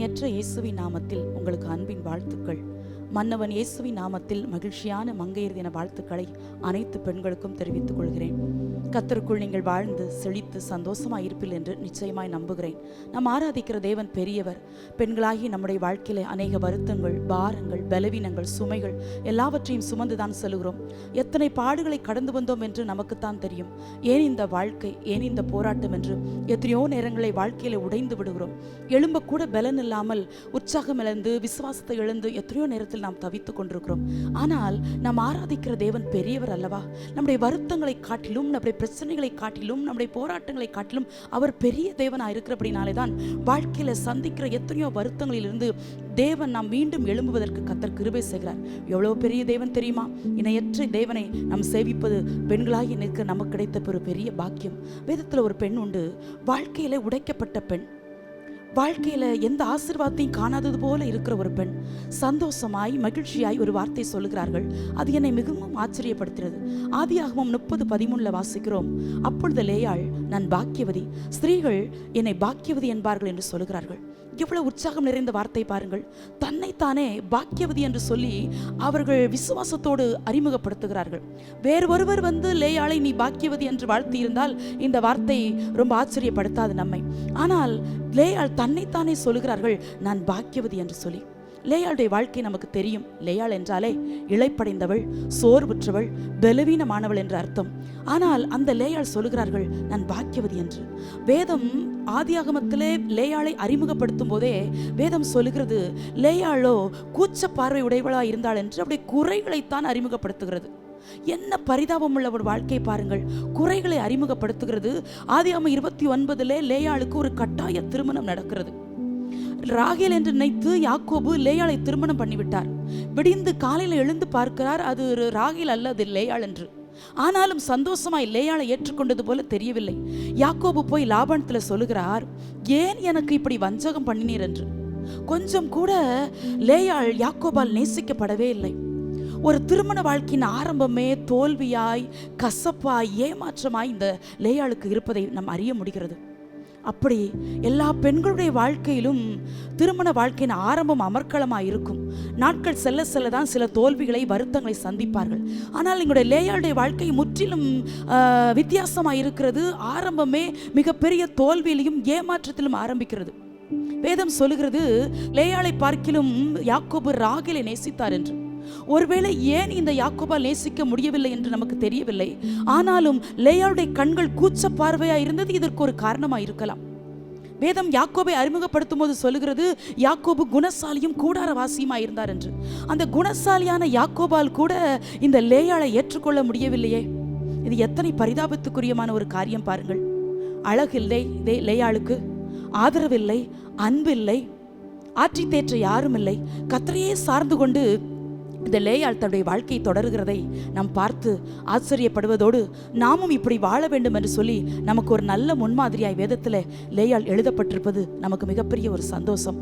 இணையற்ற இயேசுவின் நாமத்தில் உங்களுக்கு அன்பின் வாழ்த்துக்கள். மன்னவன் இயேசுவின் நாமத்தில் மகிழ்ச்சியான மங்கையர் தின வாழ்த்துக்களை அனைத்து பெண்களுக்கும் தெரிவித்துக் கொள்கிறேன். கர்த்தருக்குள் நீங்கள் வாழ்ந்து செழித்து சந்தோஷமாய் இருப்பீர்கள் என்று நிச்சயமாய் நம்புகிறேன். நாம் ஆராதிக்கிற தேவன் பெரியவர். பெண்களாகி நம்முடைய வாழ்க்கையில அநேக வருத்தங்கள், பாரங்கள், பலவீனங்கள், சுமைகள் எல்லாவற்றையும் சுமந்துதான் செல்கிறோம். எத்தனை பாடுகளை கடந்து வந்தோம் என்று நமக்குத்தான் தெரியும். ஏன் இந்த வாழ்க்கை, ஏன் இந்த போராட்டம் என்று எத்தனையோ நேரங்களை வாழ்க்கையில உடைந்து விடுகிறோம். எழும்ப கூட பலன் இல்லாமல் உற்சாகம் இழந்து விசுவாசத்தை இழந்து எத்தனையோ நேரத்தில் நாம் தவித்துக் கொண்டிருக்கிறோம். ஆனால் நாம் ஆராதிக்கிற தேவன் பெரியவர் அல்லவா? நம்முடைய வருத்தங்களை காட்டிலும், நம்முடைய பிரச்சனைகளை காட்டிலும், நம்முடைய போராட்டங்களை காட்டிலும் அவர் பெரிய தேவனாக இருக்கிறபடினாலே தான் வாழ்க்கையில சந்திக்கிற எத்தனையோ வருத்தங்களிலிருந்து தேவன் நாம் மீண்டும் எழும்புவதற்கு கர்த்தர் கிருபை செய்கிறார். எவ்வளவு பெரிய தேவன் தெரியுமா? இணையற்ற தேவனை நாம் சேவிப்பது பெண்களாகி நிற்க நமக்கு கிடைத்த ஒரு பெரிய பாக்கியம். வேதத்தில் ஒரு பெண் உண்டு, வாழ்க்கையில உடைக்கப்பட்ட பெண், வாழ்க்கையில எந்த ஆசீர்வாதத்தையும் காணாதது போல இருக்கிற ஒரு பெண் சந்தோஷமாய் மகிழ்ச்சியாய் ஒரு வார்த்தை சொல்லுகிறார்கள். அது என்னை மிகவும் ஆச்சரியப்படுத்துகிறது. ஆதியாகமம் 30:13 வாசிக்கிறோம். அப்பொழுது லேயாள், நான் பாக்கியவதி, ஸ்திரீகள் என்னை பாக்கியவதி என்பார்கள் என்று சொல்லுகிறார்கள். எவ்வளவு உற்சாகம் நிறைந்த வார்த்தை பாருங்கள். தன்னைத்தானே பாக்கியவதி என்று சொல்லி அவர்கள் விசுவாசத்தோடு அறிமுகப்படுத்துகிறார்கள். வேறு ஒருவர் வந்து லேயாளை நீ பாக்கியவதி என்று வாழ்த்தி இருந்தால் இந்த வார்த்தை ரொம்ப ஆச்சரியப்படுத்தாது நம்மை. ஆனால் லேயாள் தன்னைத்தானே சொல்லுகிறார்கள், நான் பாக்கியவதி என்று சொல்லி. லேயாளுடைய வாழ்க்கை நமக்கு தெரியும். லேயாள் என்றாலே இளைப்படைந்தவள், சோர்வுற்றவள், பலவீனமானவள் என்று அர்த்தம். ஆனால் அந்த லேயாள் சொல்லுகிறார்கள், நான் பாக்கியவதி என்று. வேதம் ஆதியாகமத்திலே லேயாளை அறிமுகப்படுத்தும் போதே வேதம் சொல்லுகிறது, லேயாளோ கூச்ச பார்வை உடையவளா இருந்தாள் என்று அப்படி குறைகளைத்தான் அறிமுகப்படுத்துகிறது. என்ன பரிதாபம் உள்ள ஒரு வாழ்க்கை பாருங்கள். குறைகளை அறிமுகப்படுத்துகிறது. ஆதியாகமம் 29 லேயாளுக்கு ஒரு கட்டாய திருமணம் நடக்கிறது. ராகேல் என்று நினைத்து யாக்கோபு லேயாளை திருமணம் பண்ணிவிட்டார். விடிந்து காலையில் எழுந்து பார்க்கிறார், அது ராகேல் அல்ல, அது லேயாள் என்று. ஆனாலும் சந்தோஷமாய் லேயாளை ஏற்றுக்கொண்டது போல தெரியவில்லை. யாக்கோபு போய் லாபானத்தில் சொல்லுகிறார், ஏன் எனக்கு இப்படி வஞ்சகம் பண்ணினீர் என்று. கொஞ்சம் கூட லேயாள் யாக்கோபால் நேசிக்கப்படவே இல்லை. ஒரு திருமண வாழ்க்கையின் ஆரம்பமே தோல்வியாய், கசப்பாய், ஏமாற்றமாய் இந்த லேயாளுக்கு இருப்பதை நாம் அறிய முடிகிறது. அப்படி எல்லா பெண்களுடைய வாழ்க்கையிலும் திருமண வாழ்க்கையின் ஆரம்பம் அமர்க்களமாக இருக்கும். நாட்கள் செல்ல செல்ல தான் சில தோல்விகளை, வருத்தங்களை சந்திப்பார்கள். ஆனால் எங்களுடைய லேயாளுடைய வாழ்க்கை முற்றிலும் வித்தியாசமாக இருக்கிறது. ஆரம்பமே மிகப்பெரிய தோல்வியிலும் ஏமாற்றத்திலும் ஆரம்பிக்கிறது. வேதம் சொல்லுகிறது, லேயாளை பார்க்கிலும் யாக்கோபு ராகேலை நேசித்தார் என்று. ஒருவேளை ஏன் இந்த யாக்கோபால் நேசிக்க முடியவில்லை என்று நமக்கு தெரியவில்லை. ஆனாலும் லேயாளுடைய கண்கள் கூச்ச பார்வையா இருந்தது இதற்கு ஒரு காரணமா இருக்கலாம். வேதம் யாக்கோபை அறிமுகப்படுத்தும் போது சொல்லுகிறது, யாக்கோபு குணசாலியும் கூடாரவாசியுமா இருந்தார் என்று. அந்த குணசாலியான யாக்கோபால் கூட இந்த லேயாளை ஏற்றுக்கொள்ள முடியவில்லையே. இது எத்தனை பரிதாபத்துக்குரியமான ஒரு காரியம் பாருங்கள். அழகில்லை லேயாளுக்கு, ஆதரவில்லை, அன்பில்லை, ஆற்றி தேற்ற யாரும் இல்லை. கர்த்தரையே சார்ந்து கொண்டு இந்த லேயாள் தன்னுடைய வாழ்க்கையை தொடர்கிறதை நாம் பார்த்து ஆச்சரியப்படுவதோடு நாமும் இப்படி வாழ வேண்டும் என்று சொல்லி நமக்கு ஒரு நல்ல முன்மாதிரியாய் வேதத்தில் லேயாள் எழுதப்பட்டிருப்பது நமக்கு மிகப்பெரிய ஒரு சந்தோஷம்.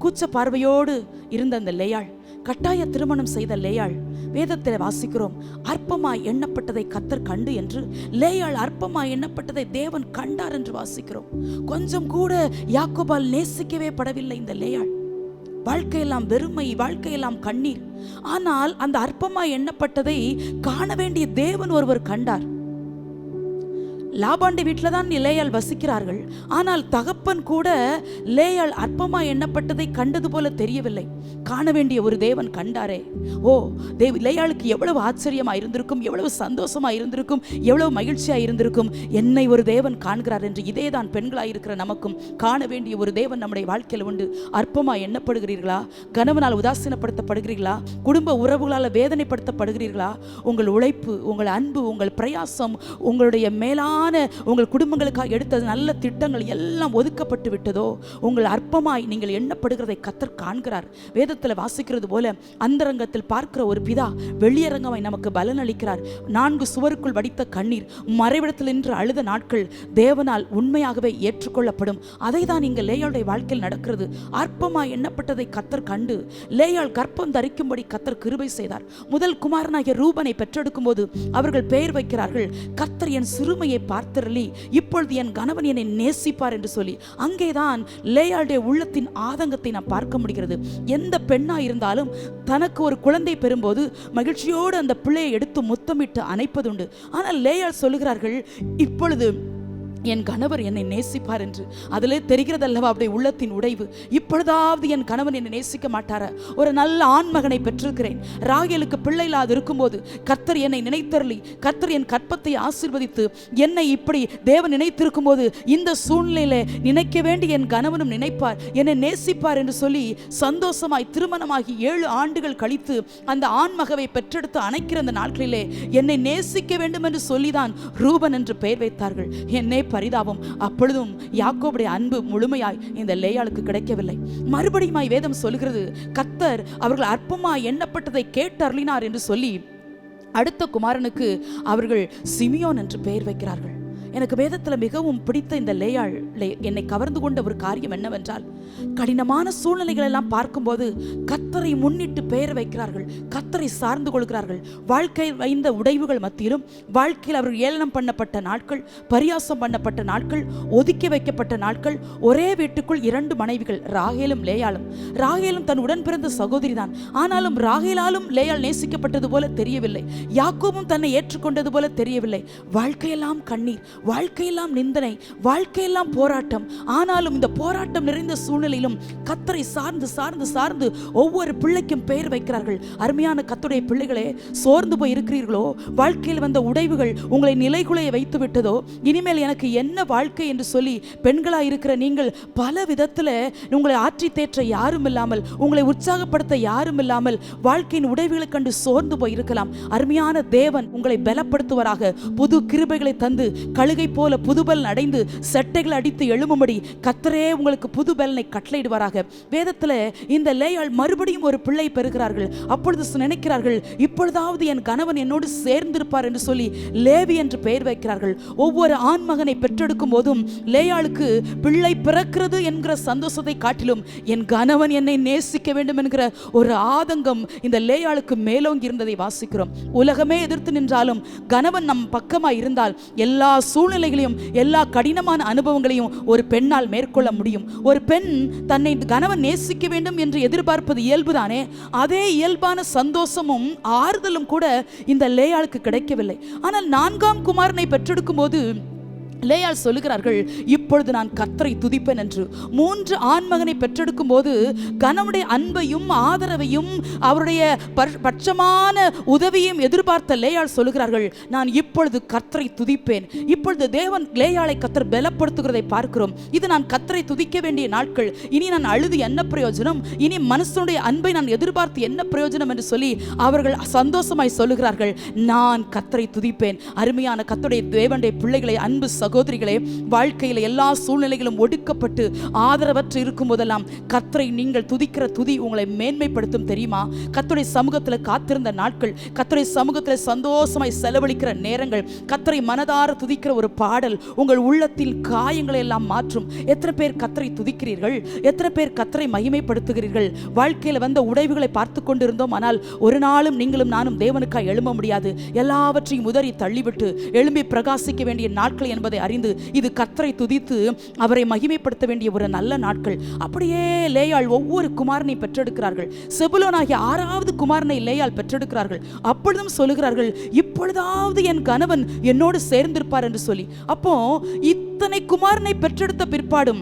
கூச்ச பார்வையோடு இருந்த அந்த லேயாள், கட்டாய திருமணம் செய்த லேயாள், வேதத்தில் வாசிக்கிறோம், அற்பமாய் எண்ணப்பட்டதை கர்த்தர் கண்டு என்று. லேயாள் அற்பமாய் எண்ணப்பட்டதை தேவன் கண்டார் என்று வாசிக்கிறோம். கொஞ்சம் கூட யாக்கோபால் நேசிக்கவே படவில்லை இந்த லேயாள். வாழ்க்கையெல்லாம் வெறுமை, வாழ்க்கையெல்லாம் கண்ணீர். ஆனால் அந்த அற்பமாய் எண்ணப்பட்டதை காண வேண்டிய தேவன் ஒருவர் கண்டார். லாபாண்டி வீட்டில் தான் லேயாள் வசிக்கிறார்கள். ஆனால் தகப்பன் கூட லேயாள் அற்பமாய் எண்ணப்பட்டதை கண்டது போல தெரியவில்லை. காண வேண்டிய ஒரு தேவன் கண்டாரே. ஓ, லேயாளுக்கு எவ்வளவு ஆச்சரியமா இருந்திருக்கும், எவ்வளவு சந்தோஷமா இருந்திருக்கும், எவ்வளவு மகிழ்ச்சியா இருந்திருக்கும். என்னை ஒரு தேவன் காண்கிறார் என்று. இதே தான் பெண்களாய் இருக்கிற நமக்கும் காண வேண்டிய ஒரு தேவன் நம்முடைய வாழ்க்கையில் உண்டு. அற்பமாய் எண்ணப்படுகிறீர்களா? கணவனால் உதாசீனப்படுத்தப்படுகிறீர்களா? குடும்ப உறவுகளால் வேதனைப்படுத்தப்படுகிறீர்களா? உங்கள் உழைப்பு, உங்கள் அன்பு, உங்கள் பிரயாசம், உங்களுடைய மேலான உங்கள் குடும்பங்களுக்காக எடுத்த நல்ல திட்டங்கள் எல்லாம் ஒதுக்கப்பட்டு விட்டதோ? உங்கள் அற்பமாய் நீங்கள் எண்ணப்படுகிறதை கர்த்தர் காண்கிறார். வேதத்தில் வாசிக்கிறது போல அந்தரங்கத்தில் பார்க்கிற ஒரு பிதா வெளியரங்கமாய் நமக்கு பலன் அளிக்கிறார். 4 சுவருக்குள் வடித்த கண்ணீர், மறைவிடத்தில் நின்று அழுத நாட்கள் தேவனால் உண்மையாகவே ஏற்றுக்கொள்ளப்படும். அதை தான் இங்கே லேயாளுடைய வாழ்க்கையில் நடக்கிறது. அற்பமாய் எண்ணப்பட்டதை கர்த்தர் கண்டு லேயாள் கர்ப்பம் தரிக்கும்படி கர்த்தர் கிருபை செய்தார். முதல் குமாரனாகிய ரூபனை பெற்றெடுக்கும் போது அவர்கள் பெயர் வைக்கிறார்கள், கர்த்தர் என் சிறுமையை பார்த்தரளி இப்பொழுது என் கணவன் என்னை நேசிப்பார் என்று சொல்லி அங்கேதான் லேயாளுடைய உள்ளத்தின் ஆதங்கத்தை நாம் பார்க்க முடிகிறது. எந்த பெண்ணா இருந்தாலும் தனக்கு ஒரு குழந்தை பெறும்போது மகிழ்ச்சியோடு அந்த பிள்ளையை எடுத்து முத்தமிட்டு அணைப்பதுண்டு. ஆனால் லேயாள் சொல்லுகிறார்கள், இப்பொழுது என் கணவர் என்னை நேசிப்பார் என்று. அதிலே தெரிகிறதல்லவா அவருடைய உள்ளத்தின் உடைவு. இப்பொழுதாவது என் கணவன் என்னை நேசிக்க மாட்டாரா? ஒரு நல்ல ஆண்மகனை பெற்றிருக்கிறேன். ராகேலுக்கு பிள்ளை இல்லாது இருக்கும்போது கர்த்தர் என்னை நினைத்தருளி, கர்த்தர் என் கற்பத்தை ஆசீர்வதித்து என்னை இப்படி தேவன் நினைத்திருக்கும் போது இந்த சூழ்நிலையில நினைக்க வேண்டி என் கணவனும் நினைப்பார், என்னை நேசிப்பார் என்று சொல்லி சந்தோஷமாய் திருமணமாகி 7 ஆண்டுகள் கழித்து அந்த ஆண்மகவை பெற்றெடுத்து அணைக்கிற அந்த நாட்களிலே என்னை நேசிக்க வேண்டும் என்று சொல்லிதான் ரூபன் என்று பெயர் வைத்தார்கள். என்னை பரிதாபம். அப்பொழுதும் யாக்கோபுடைய அன்பு முழுமையாய் இந்த லேயாளுக்கு கிடைக்கவில்லை. மறுபடியும் வேதம் சொல்கிறது, கர்த்தர் அவர்கள் அற்பமாய் எண்ணப்பட்டதை கேட்டு அருளினார் என்று சொல்லி அடுத்த குமாரனுக்கு அவர்கள் சிமியோன் என்று பெயர் வைக்கிறார்கள். எனக்கு வேதத்தில் மிகவும் பிடித்த இந்த லேயாள் என்னை கவர்ந்து கொண்ட ஒரு காரியம் என்னவென்றால், கடினமான சூழ்நிலைகள் எல்லாம் பார்க்கும்போது கர்த்தரை முன்னிட்டு பெயர் வைக்கிறார்கள், கர்த்தரை சார்ந்து கொள்கிறார்கள். வாழ்க்கையில் வைந்த உடைவுகள் மத்தியிலும், வாழ்க்கையில் அவர்கள் ஏளனம் பண்ணப்பட்ட நாட்கள், பரியாசம் பண்ணப்பட்ட நாட்கள், ஒதுக்கி வைக்கப்பட்ட நாட்கள், ஒரே வீட்டுக்குள் 2 மனைவிகள், ராகேலும் லேயாளும். ராகேலும் தன் உடன் பிறந்த சகோதரி தான். ஆனாலும் ராகேலாலும் லேயாள் நேசிக்கப்பட்டது போல தெரியவில்லை, யாக்கோபும் தன்னை ஏற்றுக்கொண்டது போல தெரியவில்லை. வாழ்க்கையெல்லாம் கண்ணீர், வாழ்க்கையெல்லாம் நிந்தனை, வாழ்க்கையெல்லாம் போராட்டம். ஆனாலும் இந்த போராட்டம் நிறைந்த சூழ்நிலையிலும் கர்த்தரை சார்ந்து சார்ந்து சார்ந்து ஒவ்வொரு பிள்ளைக்கும் பெயர் வைக்கிறார்கள். அருமையான கர்த்தருடைய பிள்ளைகளே, சோர்ந்து போய் இருக்கிறீர்களோ? வாழ்க்கையில் வந்த உடைவுகள் உங்களை நிலைகுலைய வைத்து விட்டதோ? இனிமேல் எனக்கு என்ன வாழ்க்கை என்று சொல்லி பெண்களாய் இருக்கிற நீங்கள் பல விதத்தில் உங்களை ஆற்றி தேற்ற யாரும் இல்லாமல், உங்களை உற்சாகப்படுத்த யாரும் இல்லாமல் வாழ்க்கையின் உடைவுகளை கண்டு சோர்ந்து போய் இருக்கலாம். அருமையான தேவன் உங்களை பலப்படுத்துவராக. புது கிருபைகளை தந்து கழுகை போல புதுபலன் அடைந்து செட்டைகள் அடித்து எழும்பும்படி கர்த்தரே உங்களுக்கு புதுபலனை கட்டளையிடுவாராக. வேதத்தில் இந்த லேயாள் மறுபடியும் ஒரு பிள்ளை பெறுகிறார்கள். அப்பொழுது நினைக்கிறார்கள், இப்பொழுதாவது என் கணவன் என்னோடு சேர்ந்திருப்பார் என்று சொல்லி லேவி என்று பெயர் வைக்கிறார்கள். ஒவ்வொரு ஆண்மகனை பெற்றெடுக்கும் போதும் லேயாளுக்கு பிள்ளை பிறக்கிறது என்கிற சந்தோஷத்தை காட்டிலும் என் கணவன் என்னை நேசிக்க வேண்டும் என்கிற ஒரு ஆதங்கம் இந்த லேயாளுக்கு மேலோங்கி இருந்ததை வாசிக்கிறோம். உலகமே எதிர்த்து நின்றாலும் கணவன் நம் பக்கமாய் இருந்தால் எல்லா சூழ்நிலைகளையும், எல்லா கடினமான அனுபவங்களையும் ஒரு பெண்ணால் மேற்கொள்ள முடியும். ஒரு பெண் தன்னை கணவன் நேசிக்க வேண்டும் என்று எதிர்பார்ப்பது இயல்புதானே. அதே இயல்பான சந்தோஷமும் ஆறுதலும் கூட இந்த லேயாளுக்கு கிடைக்கவில்லை. ஆனால் 4ஆம் குமாரனை பெற்றெடுக்கும் போது லேயாள் சொல்லுகிறார்கள், இப்பொழுது நான் கர்த்தரை துதிப்பேன் என்று. 3 ஆண்மகனை பெற்றெடுக்கும் போது கணவனுடைய அன்பையும் ஆதரவையும் அவருடைய பட்சமான உதவியும் எதிர்பார்த்த லேயாள் சொல்லுகிறார்கள், நான் இப்பொழுது கர்த்தரை துதிப்பேன். இப்பொழுது தேவன் லேயாளை கர்த்தர் பலப்படுத்துகிறதை பார்க்கிறோம். இது நான் கர்த்தரை துதிக்க வேண்டிய நாட்கள். இனி நான் அழுது என்ன பிரயோஜனம்? இனி மனுஷனுடைய அன்பை நான் எதிர்பார்த்து என்ன பிரயோஜனம் என்று சொல்லி அவர்கள் சந்தோஷமாய் சொல்லுகிறார்கள், நான் கர்த்தரை துதிப்பேன். அருமையான கர்த்தருடைய தேவனுடைய பிள்ளைகளை, அன்பு சகோதரிகளே, வாழ்க்கையில் எல்லா சூழ்நிலைகளும் ஒடுக்கப்பட்டு ஆதரவற்று இருக்கும் போதெல்லாம் கர்த்தரை நீங்கள் துதிக்கிற துதி உங்களை மேன்மைப்படுத்தும் தெரியுமா? கர்த்தருடைய சமூகத்தில் காத்திருந்த நாட்கள், கர்த்தருடைய சமூகத்தில் சந்தோஷமாய் செலவழிக்கிற நேரங்கள், கர்த்தரை மனதார துதிக்கிற ஒரு பாடல் உங்கள் உள்ளத்தில் காயங்களை எல்லாம் மாற்றும். எத்தனை பேர் கர்த்தரை துதிக்கிறீர்கள்? எத்தனை பேர் கர்த்தரை மகிமைப்படுத்துகிறீர்கள்? வாழ்க்கையில் வந்த உடைவுகளை பார்த்து கொண்டிருந்தோம். ஆனால் ஒரு நாளும் நீங்களும் நானும் தேவனுக்காய் எழும்ப முடியாது. எல்லாவற்றையும் உதறி தள்ளிவிட்டு எழும்பி பிரகாசிக்க வேண்டிய நாட்கள் என்பதை அறிந்து இது கர்த்தரை துதித்து அவரை மகிமைப்படுத்த வேண்டிய ஒரு நல்ல நாட்கள். அப்படியே லேயாள் ஒவ்வொரு குமாரனை பெற்றெடுக்கிறார்கள். செபுலோனாகிய 6வது குமாரனை லேயாள் பெற்றெடுக்கிறார்கள். அப்பொழுதும் சொல்லுகிறார்கள், இப்பொழுதாவது என் கணவன் என்னோடு சேர்ந்திருப்பார் என்று சொல்லி. அப்போ இத்தனை குமாரனை பெற்றெடுத்த பிற்பாடும்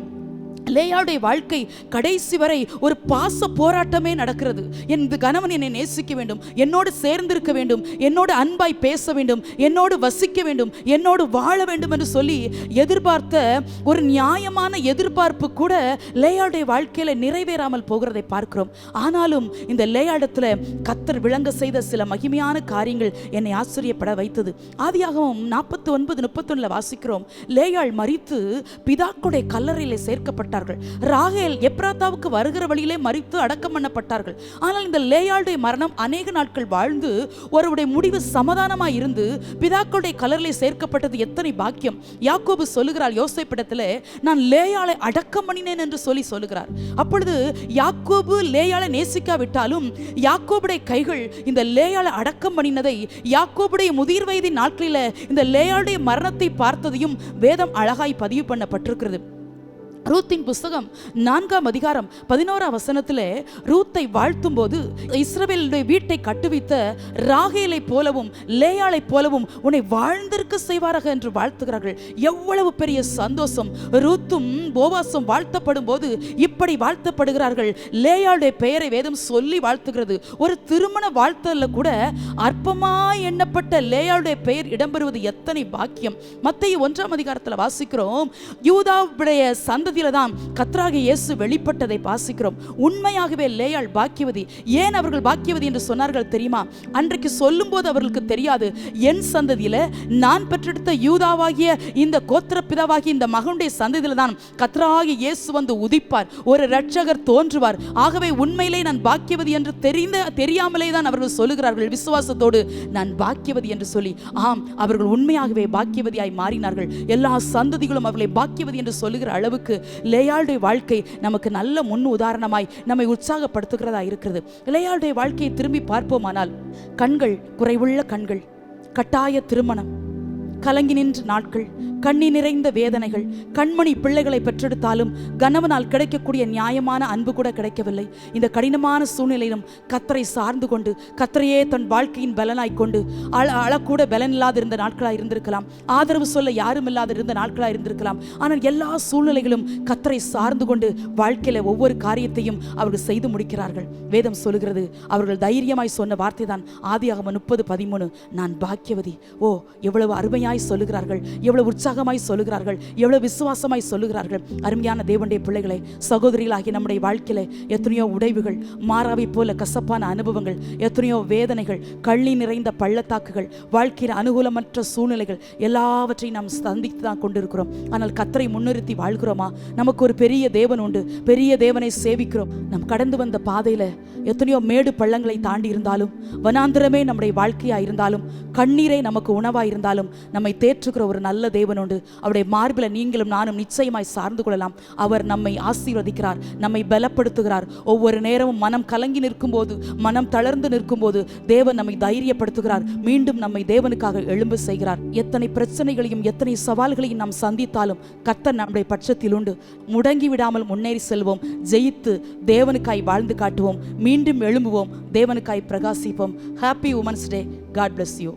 லேயாளுடைய வாழ்க்கை கடைசி வரை ஒரு பாச போராட்டமே நடக்கிறது. என் கணவன் என்னை நேசிக்க வேண்டும், என்னோடு சேர்ந்திருக்க வேண்டும், என்னோடு அன்பாய் பேச வேண்டும், என்னோடு வசிக்க வேண்டும், என்னோடு வாழ வேண்டும் என்று சொல்லி எதிர்பார்த்த ஒரு நியாயமான எதிர்பார்ப்பு கூட லேயாளுடைய வாழ்க்கையில நிறைவேறாமல் போகிறதை பார்க்கிறோம். ஆனாலும் இந்த லேயாளத்தில் கர்த்தர் விளங்க செய்த சில மகிமையான காரியங்கள் என்னை ஆச்சரியப்பட வைத்தது. ஆதியாகமம் 49:31 வாசிக்கிறோம், லேயாள் மரித்து பிதாக்களுடைய கல்லறையிலே சேர்க்கப்பட்டார். பண்ணப்பட்டார்கள். ராகேல் எப்ராத்தாவுக்கு வருகிற வழியிலே மரித்து அடக்கம் பண்ணப்பட்டார்கள். ஆனால் இந்த லேயாளுடைய மரணம் அநேக நாட்கள் வாழ்ந்து ஒருவருடைய முடிவு சமாதானமாய் இருந்து பிதாக்களுடைய கல்லறையிலே சேர்க்கப்பட்டது எத்தனை பாக்கியம். யாக்கோபு சொல்லுகிறார் யோசேப்பிடத்திலே, நான் லேயாளை அடக்கம் பண்ணினேன் என்று சொல்லுகிறார். அப்பொழுது யாக்கோபு லேயாளை நேசிக்காவிட்டாலும் யாக்கோபுடைய கைகள் இந்த லேயாளை அடக்கம் பண்ணினதை, யாக்கோபுடைய முதிர் வயதின் நாட்களில் இந்த லேயாளுடைய மரணத்தை பார்த்ததையும் வேதம் அழகாய் பதிவு பண்ணப்பட்டிருக்கிறது. ரூத்தின் புஸ்தகம் 4ஆம் அதிகாரம் 11ஆம் வசனத்திலே ரூத்தை வாழ்த்தும் போது, இஸ்ரவேலுடைய வீட்டை கட்டுவித்த ராகேலை போலவும் லேயாளை போலவும் உன்னை வாழ்ந்திருக்க செய்வாராக என்று வாழ்த்துகிறார்கள். எவ்வளவு பெரிய சந்தோஷம்! ரூத்தும் போவாசும் வாழ்த்தப்படும் போது இப்படி வாழ்த்தப்படுகிறார்கள். லேயாளுடைய பெயரை வேதம் சொல்லி வாழ்த்துகிறது. ஒரு திருமண வாழ்த்தல கூட அற்பமாய் எண்ணப்பட்ட லேயாளுடைய பெயர் இடம்பெறுவது எத்தனை பாக்கியம்! மத்தேயு 1ஆம் அதிகாரத்தில் வாசிக்கிறோம், யூதாவுடைய சந்ததி தான் கர்த்தராகிய இயேசு வெளிப்பட்டதை வாசிக்கிறோம். உண்மையாகவே லேயாள் பாக்கியவதி. ஏன் அவர்கள் பாக்கியவதி என்று சொன்னார்கள் தெரியுமா? அன்றைக்கு சொல்லும் போது அவர்களுக்கு தெரியாது, என் சந்ததியில நான் பெற்றெடுத்த யூதாவாகிய இந்த கோத்திர பிதாவாகிய இந்த மகனுடைய சந்ததியில தான் கர்த்தராகிய இயேசு வந்து உதிப்பார், ஒரு இரட்சகர் தோன்றுவார். ஆகவே உண்மையிலே நான் பாக்கியவதி என்று தெரியாமலே தான் அவர்கள் சொல்லுகிறார்கள் விசுவாசத்தோடு, நான் பாக்கியவதி என்று சொல்லி. ஆம், அவர்கள் உண்மையாகவே பாக்கியவதியாய் மாறினார்கள். எல்லா சந்ததிகளும் அவர்களை பாக்கியவதி என்று சொல்லுகிற அளவுக்கு லேயாளுடைய வாழ்க்கை நமக்கு நல்ல முன் உதாரணமாய் நம்மை உற்சாகப்படுத்துகிறதா இருக்கிறது. லேயாளுடைய வாழ்க்கையை திரும்பி பார்ப்போமானால், கண்கள், குறைவுள்ள கண்கள், கட்டாய திருமணம், கலங்கி நின்ற நாட்கள், கண்ணி நிறைந்த வேதனைகள், கண்மணி பிள்ளைகளை பெற்றெடுத்தாலும் கணவனால் கிடைக்கக்கூடிய நியாயமான அன்பு கூட கிடைக்கவில்லை. இந்த கடினமான சூழ்நிலையிலும் கர்த்தரை சார்ந்து கொண்டு கர்த்தரையே தன் வாழ்க்கையின் பலனாய் கொண்டு அழக்கூட பலன் இல்லாத இருந்த நாட்களாக இருந்திருக்கலாம், ஆதரவு சொல்ல யாரும் இல்லாத இருந்த நாட்களாக இருந்திருக்கலாம். ஆனால் எல்லா சூழ்நிலைகளும் கர்த்தரை சார்ந்து கொண்டு வாழ்க்கையில ஒவ்வொரு காரியத்தையும் அவர்கள் செய்து முடிக்கிறார்கள். வேதம் சொல்லுகிறது, அவர்கள் தைரியமாய் சொன்ன வார்த்தை தான் ஆதியாகமம் 30:13, நான் பாக்கியவதி. ஓ, எவ்வளவு அருமையாய் சொல்லுகிறார்கள், எவ்வளவு உற்சாகமாய் சொல்லுகிறார்கள், எவ்வளவு விசுவாசமாய் சொல்லுகிறார்கள். அருமையான தேவனுடைய பிள்ளைகளை, சகோதரிகளாகிய நம்முடைய வாழ்க்கையில எத்தனையோ உடைவுகள், மாறாவை போல கசப்பான அனுபவங்கள், எத்தனையோ வேதனைகள், கள்ளி நிறைந்த பள்ளத்தாக்குகள், வாழ்க்கையில் அனுகூலமற்ற சூழ்நிலைகள் எல்லாவற்றையும் நாம் சந்தித்து தான் கொண்டிருக்கிறோம். ஆனால் கர்த்தரை முன்னிறுத்தி வாழ்கிறோமா? நமக்கு ஒரு பெரிய தேவன் உண்டு, பெரிய தேவனை சேவிக்கிறோம். நம் கடந்து வந்த பாதையில எத்தனையோ மேடு பள்ளங்களை தாண்டி இருந்தாலும், வனாந்திரமே நம்முடைய வாழ்க்கையா இருந்தாலும், கண்ணீரை நமக்கு உணவா இருந்தாலும், நம்மை தேற்றுகிற ஒரு நல்ல தேவன் உண்டு. அவருடைய மார்பில நீங்களும் நானும் நிச்சயமாய் சார்ந்து கொள்ளலாம். அவர் நம்மை ஆசீர்வதிக்கிறார், நம்மை பலப்படுத்துகிறார். ஒவ்வொரு நேரமும் மனம் கலங்கி நிற்கும் போது, மனம் தளர்ந்து நிற்கும் போது தேவன் நம்மை தைரியப்படுத்துகிறார். மீண்டும் நம்மை தேவனுக்காக எழும்ப செய்கிறார். எத்தனை பிரச்சனைகளையும் எத்தனை சவால்களையும் நாம் சந்தித்தாலும் கர்த்தர் நம்முடைய பட்சத்தில் உண்டு. முடங்கி விடாமல் முன்னேறி செல்வோம், ஜெயித்து தேவனுக்காய் வாழ்ந்து காட்டுவோம், மீண்டும் எழும்புவோம், தேவனுக்காய் பிரகாசிப்போம். Happy women's day. God bless you.